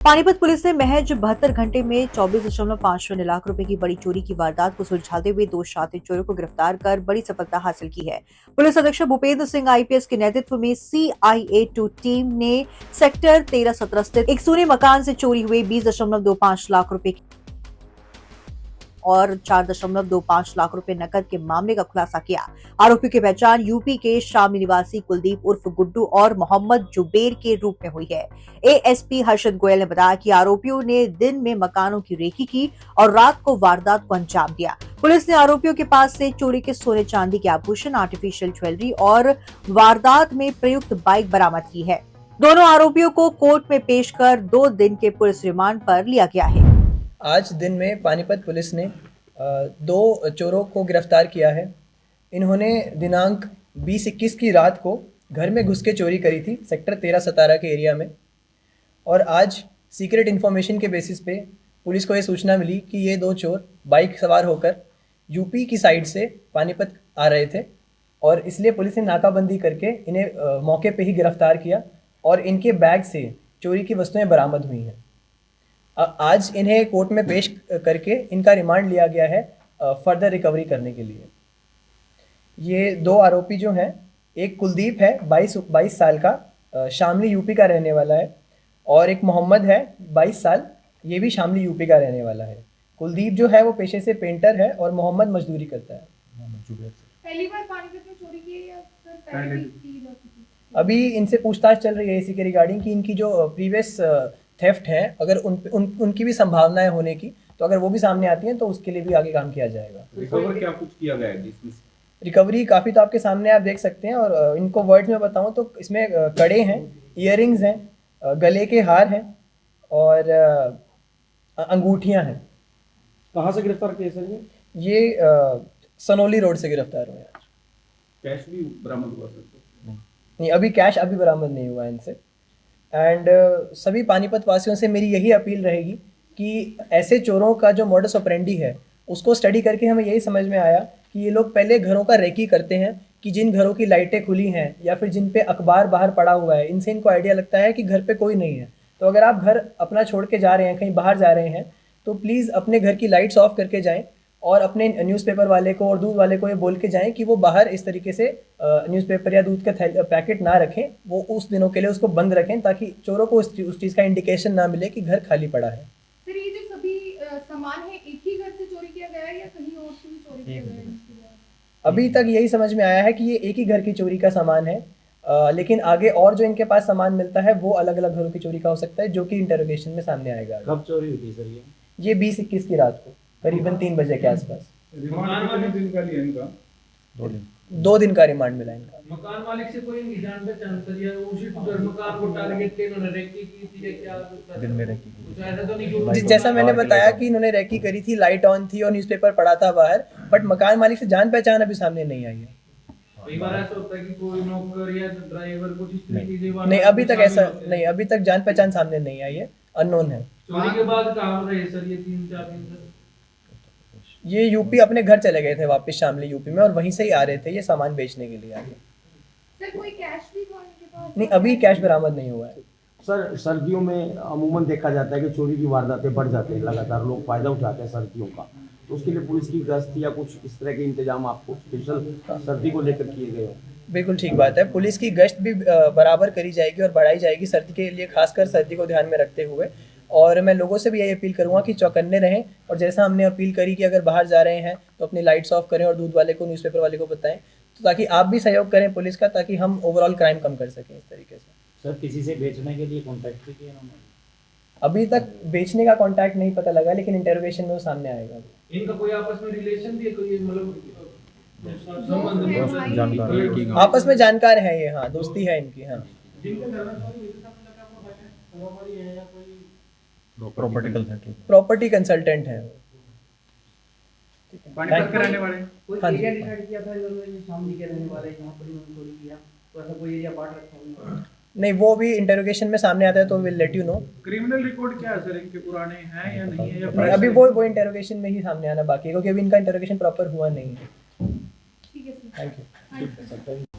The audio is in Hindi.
पानीपत पुलिस ने महज 72 घंटे में 24.50 लाख रुपए की बड़ी चोरी की वारदात को सुलझाते हुए 2 शातिर चोरों को गिरफ्तार कर बड़ी सफलता हासिल की है। पुलिस अधीक्षक भूपेंद्र सिंह आईपीएस के नेतृत्व में CIA2 टीम ने सेक्टर 13-17 स्थित एक सोने मकान से चोरी हुए 20.25 लाख रुपए और 4.25 लाख रुपए नकद के मामले का खुलासा किया। आरोपियों की पहचान यूपी के शामली निवासी कुलदीप उर्फ गुड्डू और मोहम्मद जुबेर के रूप में हुई है। एएसपी हर्षद गोयल ने बताया कि आरोपियों ने दिन में मकानों की रेकी की और रात को वारदात को अंजाम दिया। पुलिस ने आरोपियों के पास से चोरी के सोने चांदी के आभूषण, आर्टिफिशियल ज्वेलरी और वारदात में प्रयुक्त बाइक बरामद की है। दोनों आरोपियों को कोर्ट में पेश कर 2 दिन के पुलिस रिमांड पर लिया गया है। आज दिन में पानीपत पुलिस ने 2 चोरों को गिरफ्तार किया है। इन्होंने दिनांक 20-21 की रात को घर में घुस के चोरी करी थी सेक्टर 13-17 के एरिया में। और आज सीक्रेट इन्फॉर्मेशन के बेसिस पे पुलिस को ये सूचना मिली कि ये 2 चोर बाइक सवार होकर यूपी की साइड से पानीपत आ रहे थे और इसलिए पुलिस ने नाकाबंदी करके इन्हें मौके पे ही गिरफ्तार किया और इनके बैग से चोरी की वस्तुएं बरामद हुई हैं। आज इन्हें कोर्ट में पेश करके इनका रिमांड लिया गया है फर्दर रिकवरी करने के लिए। ये 2 आरोपी जो हैं, एक कुलदीप है 22 साल का, शामली यूपी का रहने वाला है, और एक मोहम्मद है 22 साल, ये भी शामली यूपी का रहने वाला है। कुलदीप जो है वो पेशे से पेंटर है और मोहम्मद मजदूरी करता है। पहली बार पानीपत में चोरी की है या पहले भी की जा चुकी है? अभी इनसे पूछताछ चल रही है इसी के रिगार्डिंग कि इनकी जो प्रीवियस थेफ्ट हैं, अगर उनकी भी संभावनाएं होने की, तो अगर वो भी सामने आती हैं तो उसके लिए भी आगे काम किया जाएगा। रिकवर क्या कुछ किया गया है इसमें? रिकवरी काफ़ी तो आपके सामने आप देख सकते हैं, और इनको वर्ड्स में बताऊं तो इसमें कड़े हैं, इयररिंग्स हैं, गले के हार हैं और अंगूठियां हैं। कहाँ से गिरफ्तार किए सर ये सनोली रोड से गिरफ्तार हुए आज। कैश भी बरामद हुआ सर? नहीं, अभी कैश अभी बरामद नहीं हुआ इनसे। एंड सभी पानीपत वासियों से मेरी यही अपील रहेगी कि ऐसे चोरों का जो मॉडस ऑपरेंडी है उसको स्टडी करके हमें यही समझ में आया कि ये लोग पहले घरों का रेकी करते हैं कि जिन घरों की लाइटें खुली हैं या फिर जिन पे अखबार बाहर पड़ा हुआ है, इनसे इनको आइडिया लगता है कि घर पे कोई नहीं है। तो अगर आप घर अपना छोड़ के जा रहे हैं, कहीं बाहर जा रहे हैं, तो प्लीज़ अपने घर की लाइट्स ऑफ करके जाएं और अपने न्यूज़पेपर वाले को और दूध वाले को ये बोल के जाएं कि वो बाहर इस तरीके से न्यूज़पेपर या दूध का पैकेट ना रखें, वो उस दिनों के लिए उसको बंद रखें ताकि चोरों को उस चीज़ का इंडिकेशन ना मिले कि घर खाली पड़ा है। सर, ये जो सभी सामान है एक ही घर से चोरी किया गया है या कहीं और से भी चोरी किया गया है? अभी तक यही समझ में आया है कि ये एक ही घर की चोरी का सामान है, लेकिन आगे और जो इनके पास सामान मिलता है वो अलग अलग घरों की चोरी का हो सकता है, जो कि इंटरोगेशन में सामने आएगा। कब चोरी हुई थी सर ये 20-21 की रात को करीबन 3 बजे के आसपास। रिमांड कितने दिन का लिया इनका? 2 दिन का रिमांड मिला इनका। मकान मालिक से कोई इनकी जान पहचान करी है? उसी घर मकान को टारगेट के इन्होंने रेकी की थी या क्या? दिन में रेकी की? ऐसा तो नहीं कि जैसा मैंने बताया कि इन्होंने रेकी करी थी, लाइट ऑन थी और न्यूज़पेपर पड़ा था बाहर, बट मकान मालिक से जान पहचान अभी सामने नहीं आई है। कई बार ऐसा होता है कि कोई नौकर या ड्राइवर कुछ इस तरीके की नहीं, अभी तक ऐसा नहीं, अभी तक जान पहचान सामने नहीं आई है, अननोन है। चोरी के बाद कहाँ रहे सर ये 3-4 दिन सर? ये यूपी अपने घर चले गए थे वापस शामली यूपी में, और वहीं से ही आ रहे थे ये सामान बेचने के लिए आगे। सर, कोई कैश भी था इनके पास? नहीं, अभी कैश बरामद नहीं हुआ है। सर, सर्दियों में अमूमन देखा जाता है कि चोरी की वारदातें बढ़ जाते हैं, लगातार लोग फायदा उठाते हैं सर्दियों का, तो उसके लिए पुलिस की गश्त या कुछ इस तरह के इंतजाम आपको स्पेशल सर्दी को लेकर किए गए हो? बिल्कुल ठीक बात है, पुलिस की गश्त भी बराबर करी जाएगी और बढ़ाई जाएगी सर्दी के लिए, खासकर सर्दी को ध्यान में रखते हुए। और मैं लोगों से भी यही अपील करूंगा कि चौकन्ने रहें, और जैसा हमने अपील करी कि अगर बाहर जा रहे हैं तो अपनी लाइट्स ऑफ करें और दूध वाले को, न्यूज़पेपर वाले को बताएं, तो ताकि आप भी सहयोग करें पुलिस का, ताकि हम ओवरऑल क्राइम कम कर सकें इस तरीके से। सर, किसी से बेचने के लिए कॉन्टैक्ट भी किया उन्होंने? अभी तक बेचने का कॉन्टैक्ट नहीं पता लगा, लेकिन इंटरोगेशन में वो सामने आएगा। इनका कोई आपस में रिलेशन भी है, कोई मतलब आपस में जानकार है ये, हाँ, दोस्ती है इनकी। हाँ, प्रॉपर्टी कंसल्टेंट है। पानीपत के रहने वाले? हाँ जी। नहीं, वो भी इंटरोगेशन में सामने आता है तो will let you know. Criminal record क्या है सर इनके, पुराने हैं या नहीं है, या नहीं, अभी वो इंटरोगेशन में ही सामने आना बाकी है, क्योंकि अभी इनका इंटरोगेशन प्रॉपर हुआ नहीं है। ठीक है सर। Thank you.